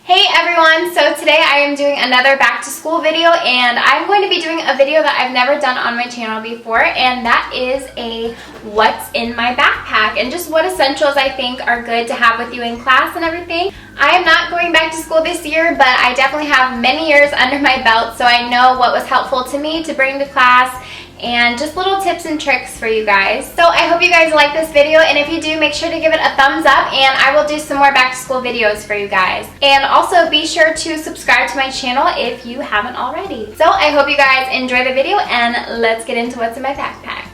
Hey everyone, so today I am doing another back to school video, and I'm going to be doing a video that I've never done on my channel before, and that is a what's in my backpack and just what essentials I think are good to have with you in class and everything. I am not going back to school this year, but I definitely have many years under my belt, so I know what was helpful to me to bring to class and just little tips and tricks for you guys. So I hope you guys like this video, and if you do, make sure to give it a thumbs up, and I will do some more back to school videos for you guys. And also be sure to subscribe to my channel if you haven't already. So I hope you guys enjoy the video, and let's get into what's in my backpack.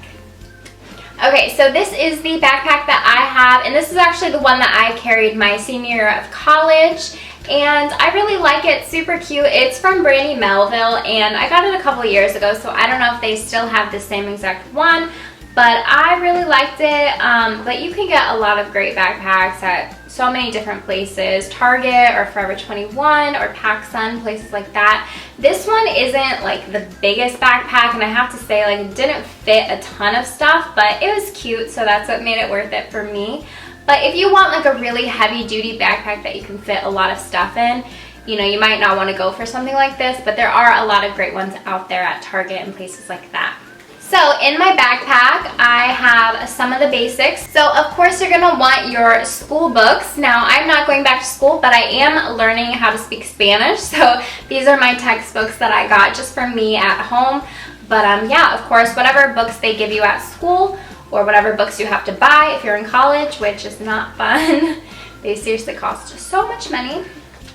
Okay, so this is the backpack that I have, and this is actually the one that I carried my senior year of college. And I really like it, super cute. It's from Brandy Melville, and I got it a couple years ago, so I don't know if they still have the same exact one, but I really liked it. But you can get a lot of great backpacks at so many different places, Target or Forever 21 or PacSun, places like that. This one isn't like the biggest backpack, and I have to say, like, it didn't fit a ton of stuff, but it was cute, so that's what made it worth it for me. But if you want like a really heavy duty backpack that you can fit a lot of stuff in, you know, you might not want to go for something like this, but there are a lot of great ones out there at Target and places like that. So in my backpack, I have some of the basics. So of course you're going to want your school books. Now I'm not going back to school, but I am learning how to speak Spanish. So these are my textbooks that I got just for me at home. But yeah, of course, whatever books they give you at school, or whatever books you have to buy if you're in college, which is not fun. They seriously cost so much money.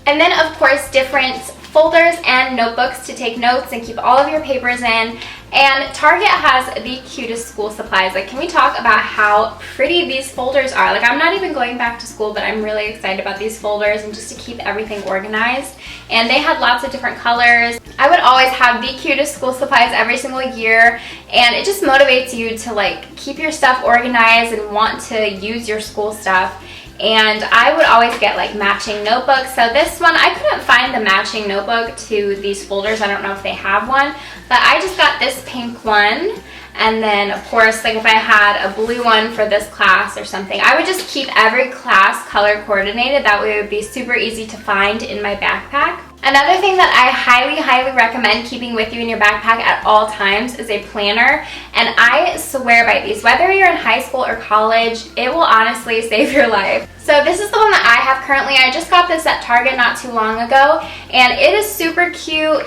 And then of course different folders and notebooks to take notes and keep all of your papers in. And Target has the cutest school supplies. Like, can we talk about how pretty these folders are? Like, I'm not even going back to school, but I'm really excited about these folders and just to keep everything organized. And they had lots of different colors. I would always have the cutest school supplies every single year, and it just motivates you to like keep your stuff organized and want to use your school stuff. And I would always get like matching notebooks. So this one, I couldn't find the matching notebook to these folders. I don't know if they have one, but I just got this pink one. And then of course, like if I had a blue one for this class or something, I would just keep every class color coordinated. That way it would be super easy to find in my backpack. Another thing that I highly recommend keeping with you in your backpack at all times is a planner, and I swear by these. Whether you're in high school or college, it will honestly save your life. So this is the one that I have currently. I just got this at Target not too long ago, and it is super cute.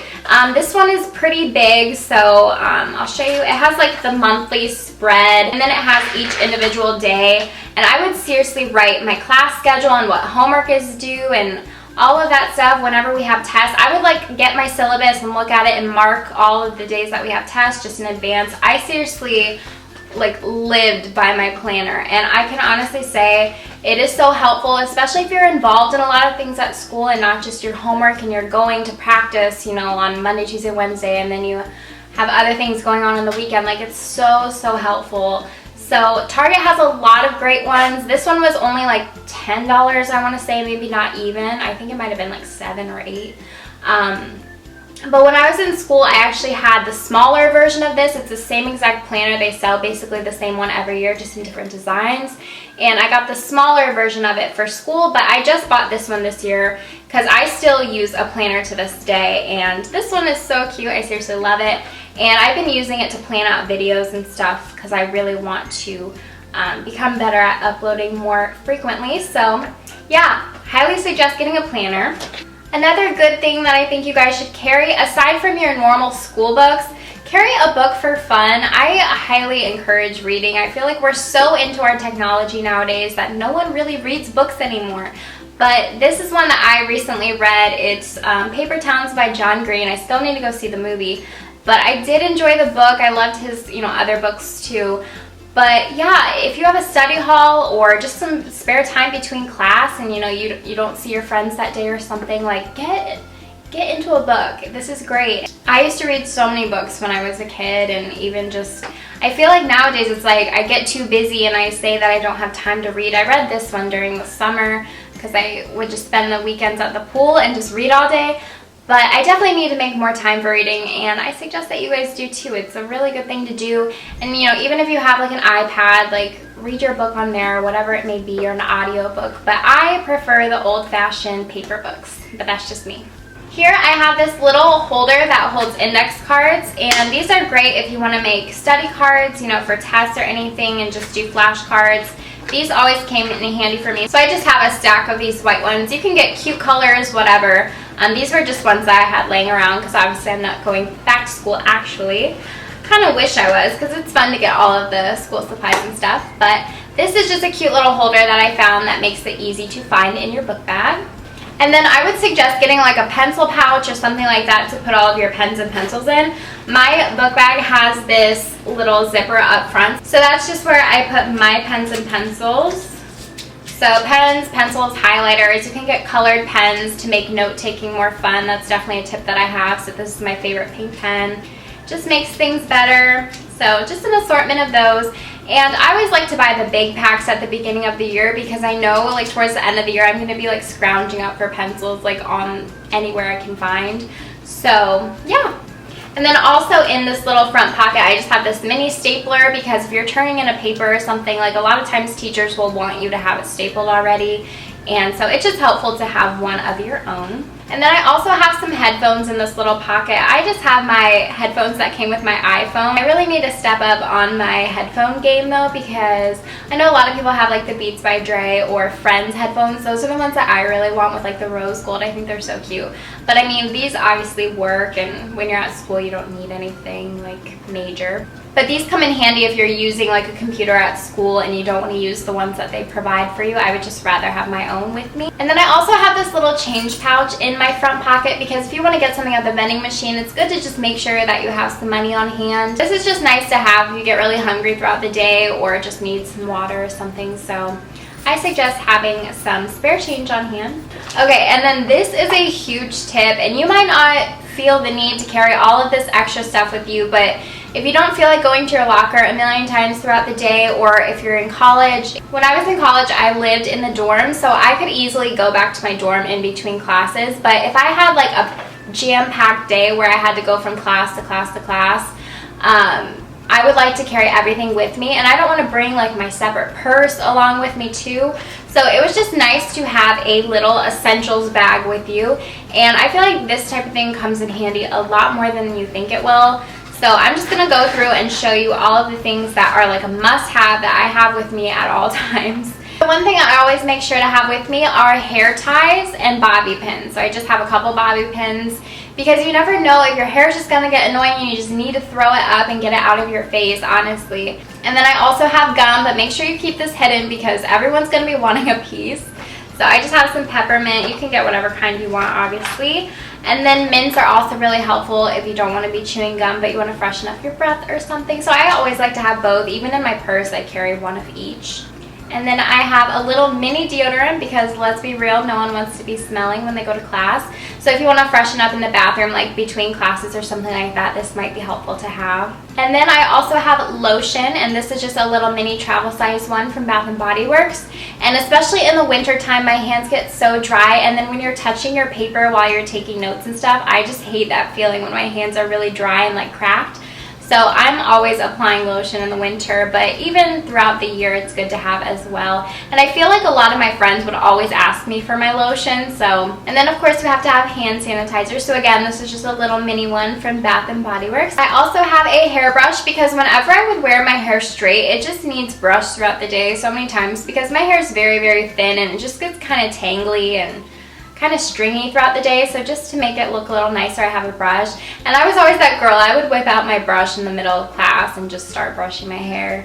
This one is pretty big, so I'll show you. It has like the monthly spread, and then it has each individual day, and I would seriously write my class schedule and what homework is due and all of that stuff whenever we have tests. I would like get my syllabus and look at it and mark all of the days that we have tests just in advance. I seriously like lived by my planner, and I can honestly say it is so helpful, especially if you're involved in a lot of things at school and not just your homework, and you're going to practice, you know, on Monday, Tuesday, Wednesday, and then you have other things going on the weekend. Like, it's so helpful. So Target has a lot of great ones. This one was only like $10, I want to say, maybe not even. I think it might have been like $7 or $8. But when I was in school, I actually had the smaller version of this. It's the same exact planner. They sell basically the same one every year, just in different designs. And I got the smaller version of it for school, but I just bought this one this year because I still use a planner to this day. And this one is so cute. I seriously love it. And I've been using it to plan out videos and stuff because I really want to become better at uploading more frequently. So yeah, highly suggest getting a planner. Another good thing that I think you guys should carry, aside from your normal school books, carry a book for fun. I highly encourage reading. I feel like we're so into our technology nowadays that no one really reads books anymore. But this is one that I recently read. It's Paper Towns by John Green. I still need to go see the movie, but I did enjoy the book. I loved his, other books too. But yeah, if you have a study hall or just some spare time between class, and you don't see your friends that day or something, like get into a book. This is great. I used to read so many books when I was a kid, and even just, I feel like nowadays it's like I get too busy and I say that I don't have time to read. I read this one during the summer because I would just spend the weekends at the pool and just read all day. But I definitely need to make more time for reading, and I suggest that you guys do too. It's a really good thing to do. And even if you have like an iPad, like read your book on there, whatever it may be, or an audio book. But I prefer the old-fashioned paper books, but that's just me. Here I have this little holder that holds index cards, and these are great if you want to make study cards, you know, for tests or anything, and just do flashcards. These always came in handy for me. So I just have a stack of these white ones. You can get cute colors, whatever. These were just ones that I had laying around because obviously I'm not going back to school actually. Kind of wish I was because it's fun to get all of the school supplies and stuff. But this is just a cute little holder that I found that makes it easy to find in your book bag. And then I would suggest getting like a pencil pouch or something like that to put all of your pens and pencils in. My book bag has this little zipper up front. So that's just where I put my pens and pencils. So pens, pencils, highlighters. You can get colored pens to make note-taking more fun. That's definitely a tip that I have. So this is my favorite pink pen. Just makes things better. So just an assortment of those. And I always like to buy the big packs at the beginning of the year because I know like towards the end of the year I'm going to be like scrounging up for pencils like on anywhere I can find. So yeah. And then also in this little front pocket I just have this mini stapler because if you're turning in a paper or something, like a lot of times teachers will want you to have it stapled already. And so it's just helpful to have one of your own. And then I also have some headphones in this little pocket. I just have my headphones that came with my iPhone. I really need to step up on my headphone game though because I know a lot of people have like the Beats by Dre or Friends headphones. Those are the ones that I really want with like the rose gold. I think they're so cute. But I mean, these obviously work, and when you're at school you don't need anything like major. But these come in handy if you're using like a computer at school and you don't want to use the ones that they provide for you. I would just rather have my own with me. And then I also have this little change pouch in my front pocket because if you want to get something at the vending machine, it's good to just make sure that you have some money on hand. This is just nice to have if you get really hungry throughout the day or just need some water or something. So I suggest having some spare change on hand. Okay, and then this is a huge tip, and you might not feel the need to carry all of this extra stuff with you, but if you don't feel like going to your locker a million times throughout the day, or if you're in college. When I was in college, I lived in the dorm, so I could easily go back to my dorm in between classes. But if I had like a jam-packed day where I had to go from class to class to class, I would like to carry everything with me, and I don't want to bring like my separate purse along with me too. So it was just nice to have a little essentials bag with you, and I feel like this type of thing comes in handy a lot more than you think it will. So I'm just going to go through and show you all of the things that are like a must-have that I have with me at all times. The one thing I always make sure to have with me are hair ties and bobby pins. So I just have a couple bobby pins because you never know if your hair is just going to get annoying and you just need to throw it up and get it out of your face, honestly. And then I also have gum, but make sure you keep this hidden because everyone's going to be wanting a piece. So I just have some peppermint. You can get whatever kind you want, obviously. And then mints are also really helpful if you don't want to be chewing gum but you want to freshen up your breath or something. So I always like to have both. Even in my purse, I carry one of each. And then I have a little mini deodorant because let's be real, no one wants to be smelling when they go to class. So if you want to freshen up in the bathroom like between classes or something like that, this might be helpful to have. And then I also have lotion, and this is just a little mini travel size one from Bath & Body Works. And especially in the winter time, my hands get so dry, and then when you're touching your paper while you're taking notes and stuff, I just hate that feeling when my hands are really dry and like cracked. So I'm always applying lotion in the winter, but even throughout the year it's good to have as well. And I feel like a lot of my friends would always ask me for my lotion. And then of course we have to have hand sanitizer. So again, this is just a little mini one from Bath & Body Works. I also have a hairbrush because whenever I would wear my hair straight, it just needs brushed throughout the day so many times because my hair is very, very thin and it just gets kind of tangly and kind of stringy throughout the day. So just to make it look a little nicer, I have a brush. And I was always that girl, I would whip out my brush in the middle of class and just start brushing my hair.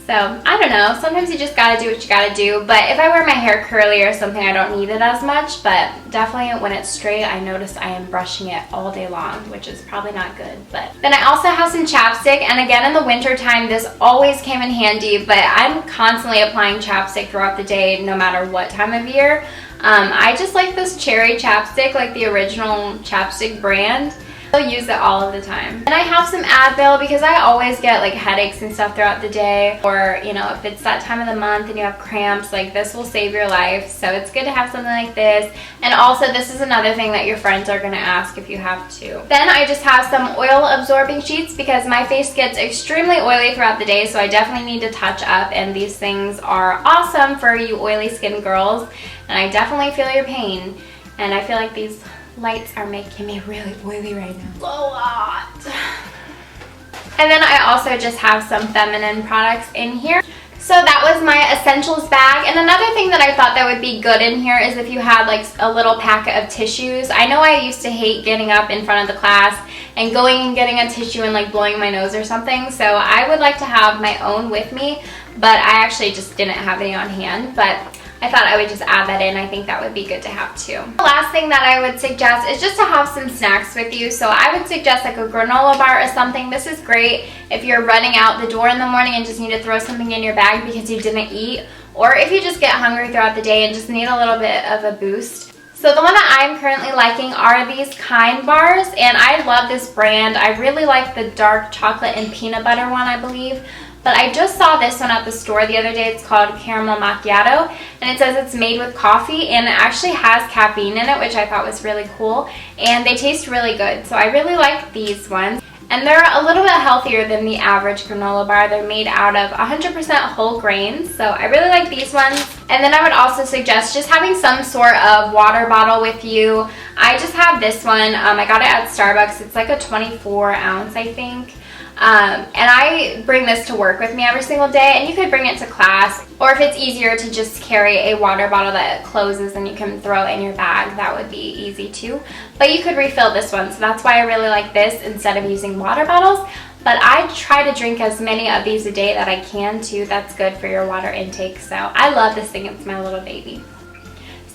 So I don't know, sometimes you just gotta do what you gotta do. But if I wear my hair curly or something, I don't need it as much. But definitely when it's straight, I notice I am brushing it all day long, which is probably not good. But then I also have some chapstick, and again in the winter time this always came in handy, but I'm constantly applying chapstick throughout the day no matter what time of year. I just like this cherry chapstick, like the original chapstick brand. I'll use it all of the time. And I have some Advil because I always get like headaches and stuff throughout the day, or you know, if it's that time of the month and you have cramps, like this will save your life. So it's good to have something like this. And also this is another thing that your friends are going to ask if you have to. Then I just have some oil absorbing sheets because my face gets extremely oily throughout the day, so I definitely need to touch up, and these things are awesome for you oily skin girls, and I definitely feel your pain. And I feel like these lights are making me really oily right now. A lot. And then I also just have some feminine products in here. So that was my essentials bag. And another thing that I thought that would be good in here is if you had like a little packet of tissues. I know I used to hate getting up in front of the class and going and getting a tissue and like blowing my nose or something. So I would like to have my own with me, but I actually just didn't have any on hand. But I thought I would just add that in. I think that would be good to have too. The last thing that I would suggest is just to have some snacks with you. So I would suggest like a granola bar or something. This is great if you're running out the door in the morning and just need to throw something in your bag because you didn't eat, or if you just get hungry throughout the day and just need a little bit of a boost. So the one that I'm currently liking are these Kind bars, and I love this brand. I really like the dark chocolate and peanut butter one, I believe. But I just saw this one at the store the other day. It's called Caramel Macchiato, and it says it's made with coffee, and it actually has caffeine in it, which I thought was really cool, and they taste really good. So I really like these ones, and they're a little bit healthier than the average granola bar. They're made out of 100% whole grains, so I really like these ones. And then I would also suggest just having some sort of water bottle with you. I just have this one. I got it at Starbucks. It's like a 24 ounce, I think. And I bring this to work with me every single day, and you could bring it to class, or if it's easier to just carry a water bottle that closes and you can throw in your bag, that would be easy too. But you could refill this one, so that's why I really like this instead of using water bottles. But I try to drink as many of these a day that I can too. That's good for your water intake, so I love this thing. It's my little baby.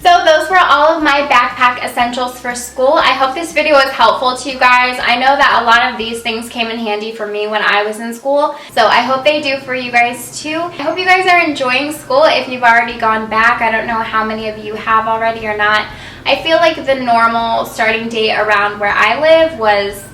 So those were all of my backpack essentials for school. I hope this video was helpful to you guys. I know that a lot of these things came in handy for me when I was in school, so I hope they do for you guys too. I hope you guys are enjoying school if you've already gone back. I don't know how many of you have already or not. I feel like the normal starting date around where I live was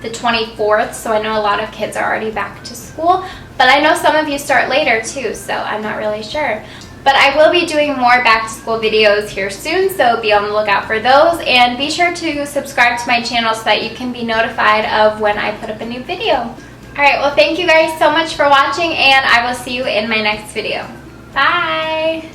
the 24th, so I know a lot of kids are already back to school, but I know some of you start later too, so I'm not really sure. But I will be doing more back to school videos here soon, so be on the lookout for those, and be sure to subscribe to my channel so that you can be notified of when I put up a new video. Alright, well thank you guys so much for watching, and I will see you in my next video. Bye!